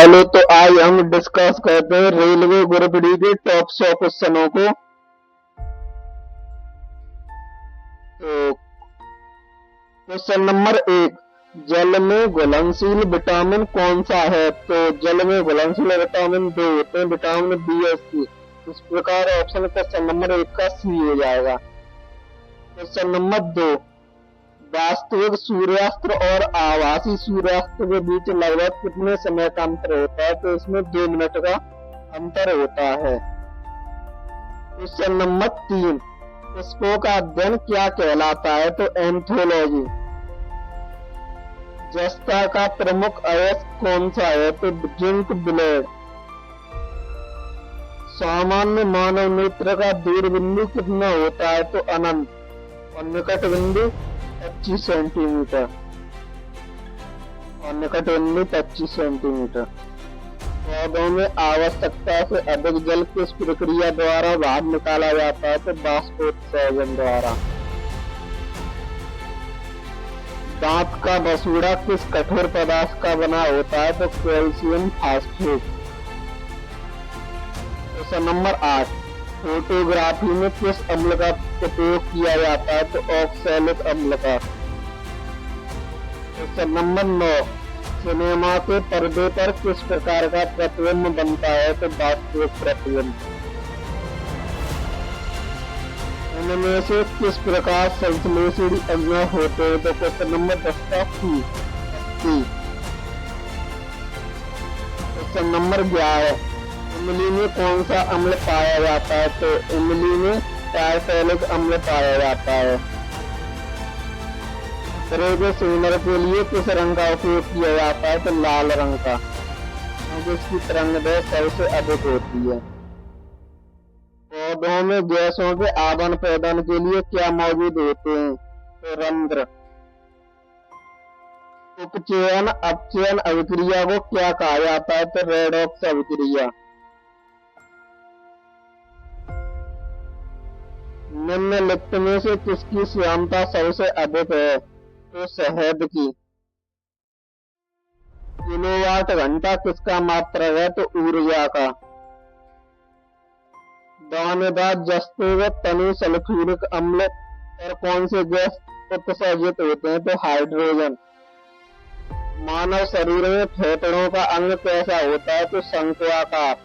चलो तो आज हम डिस्कस करते हैं रेलवे ग्रुप डी के टॉप 100 क्वेश्चनों को। तो क्वेश्चन नंबर 1, जल में घुलनशील विटामिन कौन सा है? तो जल में घुलनशील विटामिन 2 होते हैं, विटामिन बी और सी। इस प्रकार ऑप्शन क्वेश्चन नंबर 1 का सी हो जाएगा। क्वेश्चन नंबर 2, वास्तविक सूर्यास्त और आभासी सूर्यास्त के बीच लगभग कितने समय का अंतर होता है? तो इसमें 2 मिनट का अंतर होता है। क्वेश्चन नंबर 3, पुष्पों का अध्ययन क्या कहलाता है? तो एंथोलॉजी। जस्ता का प्रमुख अयस्क कौन सा है? तो जिंक ब्लेड। सामान्य मानव नेत्र का दूर बिंदु कितना होता है? तो अनंत। और निकट बिंदु 25 सेंटीमीटर। और निकट बिंदु 25 सेंटीमीटर। पौधों में आवश्यकता से अधिक जल किस प्रक्रिया द्वारा बाहर निकाला जाता है? तो बाष्पोत्सर्जन द्वारा। दांत का बसूड़ा किस कठोर पदार्थ का बना होता है? तो calcium phosphate. Question number 8, photography में किस अम्ल का उपयोग किया जाता है? तो ऑक्सैलिक अम्ल का। क्वेश्चन नंबर 9, सिनेमा के पर्दे पर किस प्रकार का प्रतिबिंब बनता है? तो वास्तविक प्रतिबिंब। इनमें से किस प्रकार संश्लेषणी अम्ल होते हैं? तो क्वेश्चन नंबर 10 का सी। क्वेश्चन नंबर 11, इमली में कौन सा अम्ल पाया जाता है? तो इमली में टारटैलिक अम्ल पाया जाता है। तरह के सिग्नल के लिए किस रंग का उपयोग किया जाता है? तो लाल रंग का, क्योंकि इसकी तरंगदैर्घ्य सबसे अधिक होती है। पौधों में गैसों के आदान प्रदान के लिए क्या मौजूद होते हैं? तो रंध्र। उपचयन अपचयन अभिक्रिया को क्या कहा जाता है? तो रेडॉक्स अभिक्रिया। निम्नलिखित में से किसकी श्यानता सबसे अधिक है? तो शहद की। किलोवाट घंटा किसका मात्रक है? तो ऊर्जा का। दानेदार जस्ते व तनु सल्फ्यूरिक अम्ल और कौन से गैस उत्सर्जित होते हैं? तो हाइड्रोजन। मानव शरीर में फेफड़ों का अंग कैसा होता है? तो शंक्वाकार।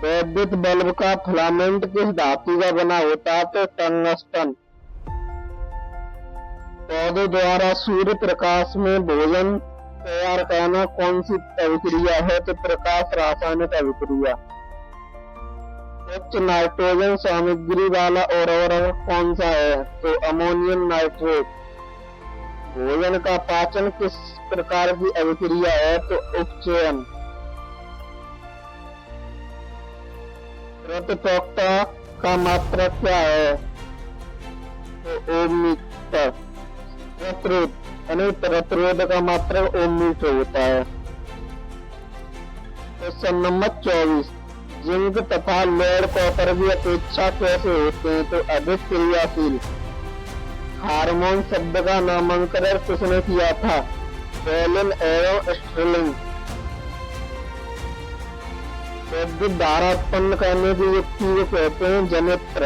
वैद्युत बल्ब का फिलामेंट किस धातु का बना होता है? तो टंगस्टन। पौधों द्वारा सूर्य प्रकाश में भोजन तैयार करना कौन सी अभिक्रिया है? तो प्रकाश रासायनिक अभिक्रिया। उच्च नाइट्रोजन सामग्री वाला उर्वरक कौन सा है? तो अमोनियम नाइट्रेट। भोजन का पाचन किस प्रकार की अभिक्रिया है? तो उपचयन। प्रतिपक्षता का मात्रक क्या है? तो ओम मीटर। प्रतिरोध का मात्रक ओम मीटर होता है। क्वेश्चन नंबर 24, जिंक तथा लेड कॉपर की अपेक्षा कैसे होते हैं? तो अधिक क्रियाशील। हार्मोन शब्द का नामकरण किसने किया था? बेलिन एवं स्टर्लिंग। विद्युत धारा उत्पन्न करने की युक्ति को कहते हैं जनित्र।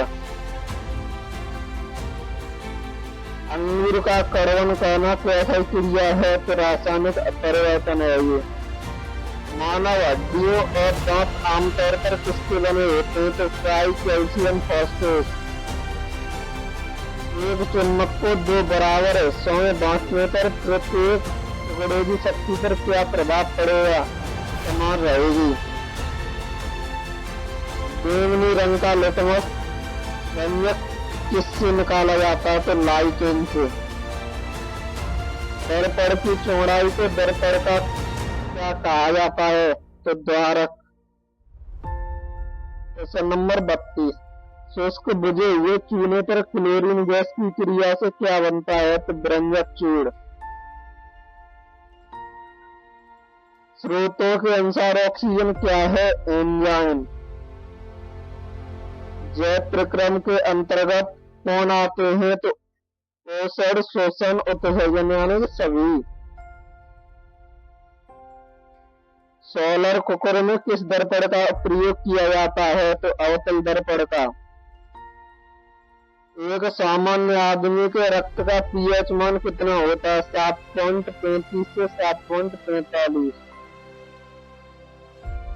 अंगूर का कर्वण करना कैसा क्रिया है? तो रासायनिक परिवर्तन है ये। मानव हड्डियों और दांत आमतौर पर किसके बने होते हैं? तो ट्राई कैल्शियम फॉस्फेट। एक चुंबक को 2 बराबर हिस्सों में बांटने पर प्रत्येक टुकड़े की शक्ति पर क्या प्रभाव पड़ेगा? समान रहेगी। बैंगनी रंग का लिटमस रंजक किससे निकाला जाता है? तो लाइकेन से। दर्पण की चौड़ाई को दर्पण का क्या कहा जाता है? तो द्वारक। क्वेश्चन नंबर 32, शुष्क बुझे हुए चूने पर क्लोरीन गैस की क्रिया से क्या बनता है? तो ब्रंजक चूड़। स्रोतों के अनुसार ऑक्सीजन क्या है? एंजाइम। जैव प्रक्रम के अंतर्गत कौन आते हैं? तो पोषण, शोषण, उत्सर्जन यानी सभी। सोलर कुकर में किस दर्पण का प्रयोग किया जाता है? तो अवतल दर्पण का। एक सामान्य आदमी के रक्त का पीएच मान कितना होता है? 7.35 से 7.45।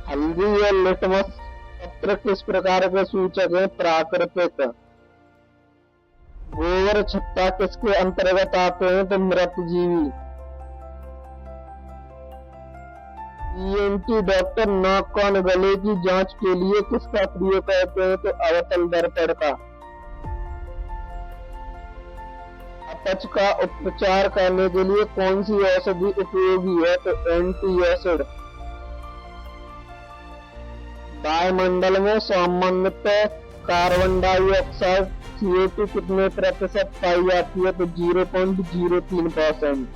हल्दी या लिटमस पत्र किस प्रकार के सूचक है? प्राकृतिक। गोबर छत्ता किसके अंतर्गत आते हैं? तो मृतजीवी। ईएनटी डॉक्टर नाक कान गले की जांच के लिए किसका प्रयोग करते हैं? तो अवतल दर्पण का। अपच का उपचार करने के लिए कौन सी औषधि उपयोगी है? तो एंटी एसिड। वायुमंडल में सामान्यतः कार्बन डाइऑक्साइड CO2 कितने प्रतिशत पाई जाती है? तो 0.03%।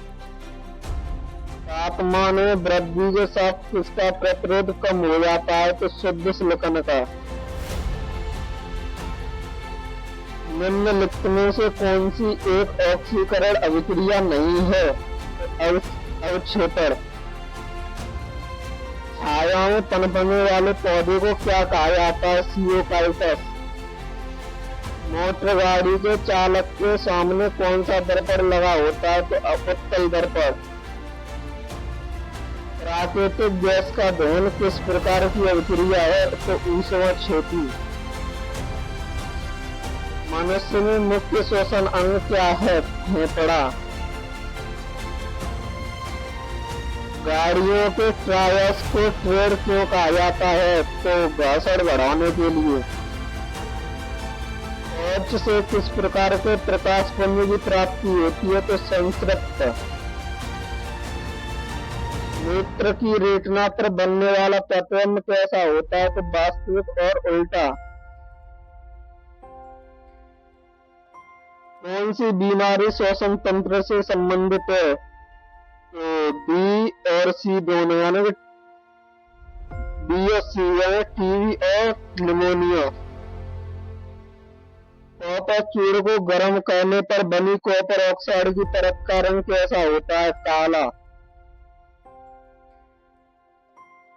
तापमान में वृद्धि के साथ किसका प्रतिरोध कम हो जाता है? तो शुद्ध सिलिकॉन का। निम्नलिखित में से कौन सी एक ऑक्सीकरण अभिक्रिया नहीं है? अवक्षेपण। छाया में पनपने वाले पौधे को क्या कहा जाता है? सियोकाइटस। मोटर गाड़ी के चालक के सामने कौन सा दर्पण लगा होता है? तो अवतल दर्पण। प्राकृतिक गैस का दहन किस प्रकार की अभिक्रिया है? तो ऊष्माक्षेपी। मनुष्य में मुख्य श्वसन अंग क्या है? फेफड़ा। गाड़ियों के टायर्स को ट्रेड क्यों कहा जाता है? तो घर्षण बढ़ाने के लिए। टॉर्च से किस प्रकार के प्रकाश पुंज की प्राप्ति होती है? तो संतृप्त। नेत्र की रेटिना पर बनने वाला प्रतिबिंब कैसा होता है? तो वास्तविक और उल्टा। कौन सी बीमारी श्वसन तंत्र से संबंधित है? तो बी और सी दोनों, यानी बी और सी, यानी टीबी और निमोनिया। कॉपर चूर्ण को गर्म करने पर बनी कॉपर ऑक्साइड की परत का रंग कैसा होता है? काला।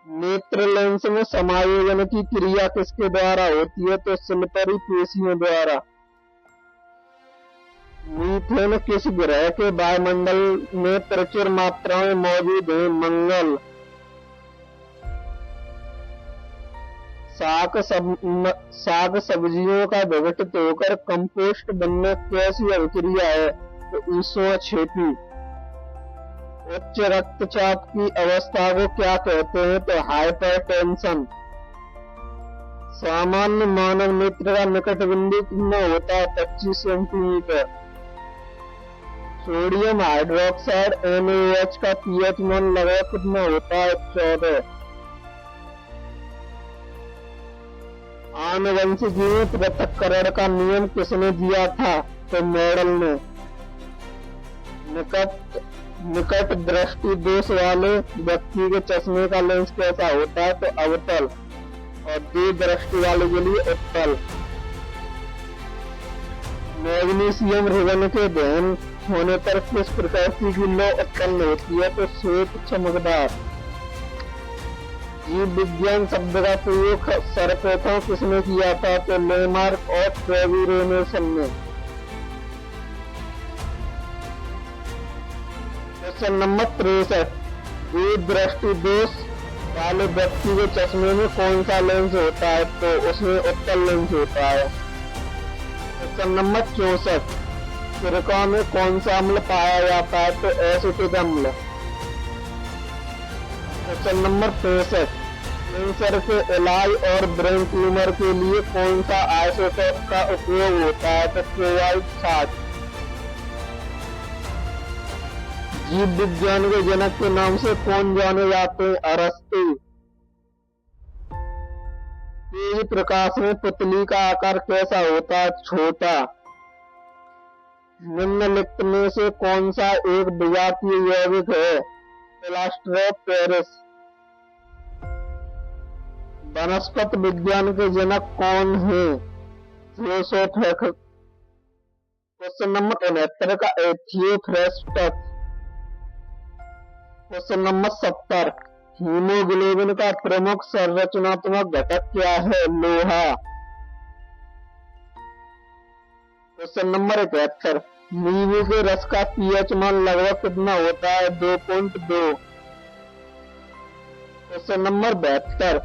नेत्र लेंस में समायोजन की क्रिया किसके द्वारा होती है? तो सिलिपरी पेशियों द्वारा। मीथेन किस ग्रह के वायुमंडल में प्रचुर मात्रा में मौजूद है? मंगल। साग सब्जियों का विघटित होकर कंपोस्ट बनने कैसी अभिक्रिया है? तो ऊष्माक्षेपी। उच्च रक्तचाप की अवस्था को क्या कहते हैं? तो हाइपरटेंशन। सामान्य मानव नेत्र का निकट बिंदु कितना होता है? 25 सेंटीमीटर। सोडियम हाइड्रोक्साइड NaOH का पीएच मान लगभग कितना होता है? 14। आनुवंशिकी में पृथक्करण का नियम किसने दिया था? तो मॉडल ने। निकट दृष्टि दोष वाले व्यक्ति के चश्मे का लेंस कैसा होता है? तो अवतल, और दूर दृष्टि वाले के लिए उत्तल। मैग्नीशियम रिबन के दहन होने पर किस प्रकार की लौ उत्पन्न होती है? तो श्वेत चमकदार। जीव विज्ञान शब्द का प्रयोग सर्वप्रथम किसने किया था? तो लेमार्क और ट्रेविरोनेसन ने। Question number 63। दूर दृष्टि दोष वाले व्यक्ति के चश्मे में कौन सा लेंस होता है? तो उसमें उत्तल लेंस होता है। Question number 64। सिरका में कौन सा अम्ल पाया जाता है? तो एसिटिक अम्ल। Question number 65। कैंसर के इलाज और ब्रेन ट्यूमर के लिए कौन सा आइसोटोप का उपयोग होता है? तो फ्लोराइड 60। जीव विज्ञान के जनक के नाम से कौन जाने जाते हैं? अरस्तु। तेज प्रकाश में पुतली का आकार कैसा होता है? छोटा। निम्नलिखित में से कौन सा एक विजातीय यौगिक है? Plaster of Paris. वनस्पति विज्ञान के जनक कौन है? थियोसॉफ्रेस्ट। क्वेश्चन नंबर 69 का थियोफ्रेस्टस। Question number 70। हीमोग्लोबिन का प्रमुख संरचनात्मक घटक क्या है? लोहा। क्वेश्चन नंबर 71, नींबू के रस का पीएच मान लगभग कितना होता है? 2.2। क्वेश्चन नंबर 72,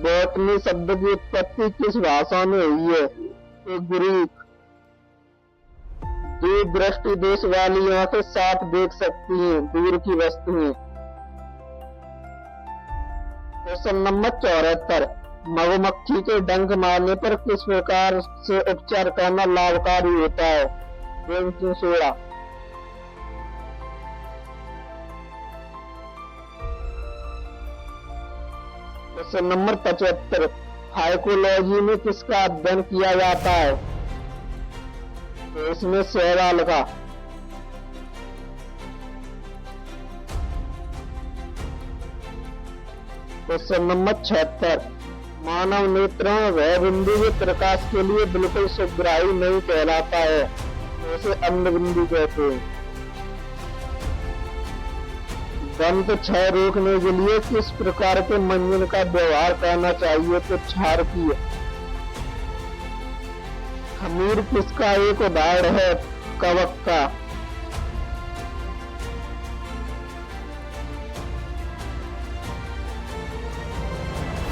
बॉटनी शब्द की उत्पत्ति किस भाषा में हुई है? तो ग्रीक। दूर दृष्टि दोष वाली आंखें साफ देख सकती हैं दूर की वस्तुएं। क्वेश्चन नंबर 74, मधुमक्खी के डंक मारने पर किस प्रकार से उपचार करना लाभकारी होता है? Baking soda. Question number 75, phycology में किसका अध्ययन किया जाता है? तो इसमें शैवाल का। क्वेश्चन नंबर 76, मानव नेत्र में वह बिंदु जो प्रकाश के लिए बिल्कुल सुग्राही नहीं कहलाता है, तो उसे अंध बिंदु कहते हैं। दंत क्षय रोकने के लिए किस प्रकार के मंजन का व्यवहार करना चाहिए? तो क्षारकीय। खमीर किसका एक उदाहरण है? कवक का।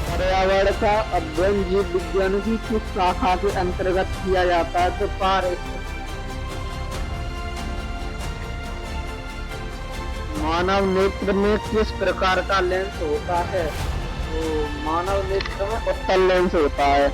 पर्यावरण का अध्ययन जीव विज्ञान की किस शाखा के अंतर्गत किया जाता है? तो पारिस्थितिकी। मानव नेत्र में किस प्रकार का लेंस होता है? तो मानव नेत्र में उत्तल लेंस होता है।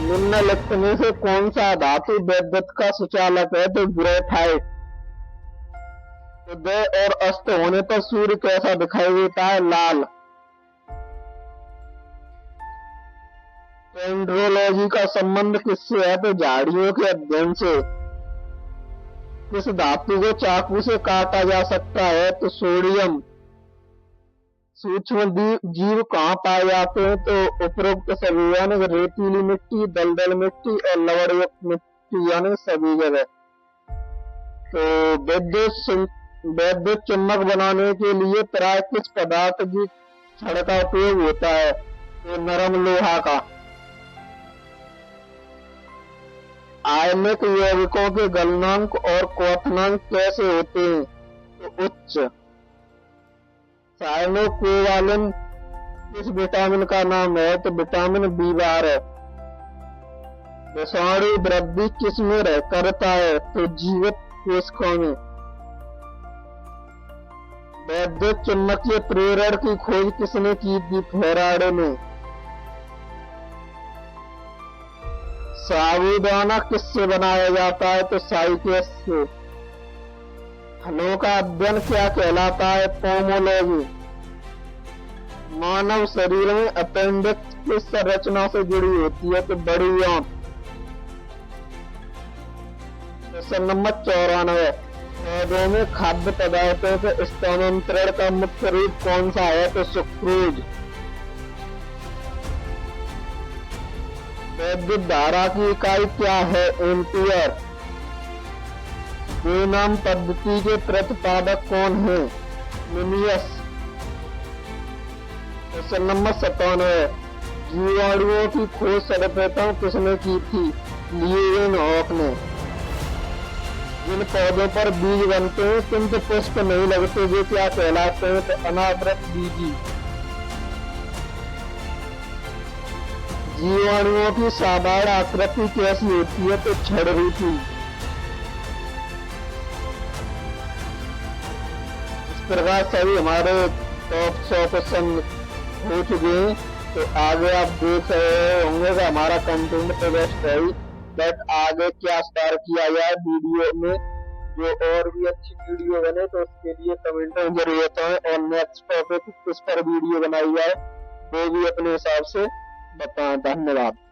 निम्नलिखित में से कौन सा धातु विद्युत का सुचालक है? तो ग्रेफाइट। उदय और अस्त होने पर सूर्य कैसा दिखाई देता है? लाल। डेंड्रोलॉजी का संबंध किससे है? तो झाड़ियों के अध्ययन से। किस धातु को चाकू से काटा जा सकता है? तो सोडियम। सूक्ष्म जीव कहाँ पाए जाते हैं? तो उपरोक्त सभी यानी रेतीली मिट्टी, दलदल मिट्टी और लवण युक्त मिट्टी यानी सभी जगह। तो विद्युत चुम्बक बनाने के लिए प्राय किस पदार्थ की छड़ का उपयोग होता है? तो नरम लोहा का। आयनिक यौगिकों के गलनांक और क्वथनांक कैसे होते हैं? तो उच्च। साइनोकोवालिन किस विटामिन का नाम है? तो विटामिन B12। विषाणु वृद्धि किस में करता है? तो जीवित कोशिकाओं में। विद्युत चुम्बकीय प्रेरण की खोज किसने की थी? फैराडे ने। साबूदाना किससे बनाया जाता है? तो साइकेस से। फलों का अध्ययन क्या कहलाता है? पोमोलॉजी। मानव शरीर में अपेंडिक्स किस संरचना से जुड़ी होती है? तो बड़ी आंत। क्वेश्चन नंबर 94, पौधों में खाद्य पदार्थों के स्थानांतरण का मुख्य रूप कौन सा है? तो सुक्रोज। विद्युत धारा की इकाई क्या है? एम्पियर। बेनाम पद्धति के प्रतिपादक कौन है? मिनियस। क्वेश्चन नंबर 97, जीवाणुओं की खोज सर्वप्रथम किसने की थी? लिएवेनहॉक ने। जिन पौधों पर बीज बनते हैं किंतु पुष्प नहीं लगते वे क्या कहलाते हैं? तो अनावृत बीजी। जीवाणुओं की साधारण आकृति कैसी होती है? तो छड़रूपी। इस प्रकार सभी हमारे टॉप 100 क्वेश्चन हो चुके हैं। तो आगे आप देख रहे होंगे कि हमारा कंटेंट तो बेस्ट है ही, बट आगे क्या सुधार किया जाए वीडियो में, जो और भी अच्छी वीडियो बने तो उसके लिए कमेंट में जरूर बताएं और नेक्स्ट टॉपिक किस पर वीडियो बनाई जाए वो भी अपने हिसाब से बताएं। धन्यवाद।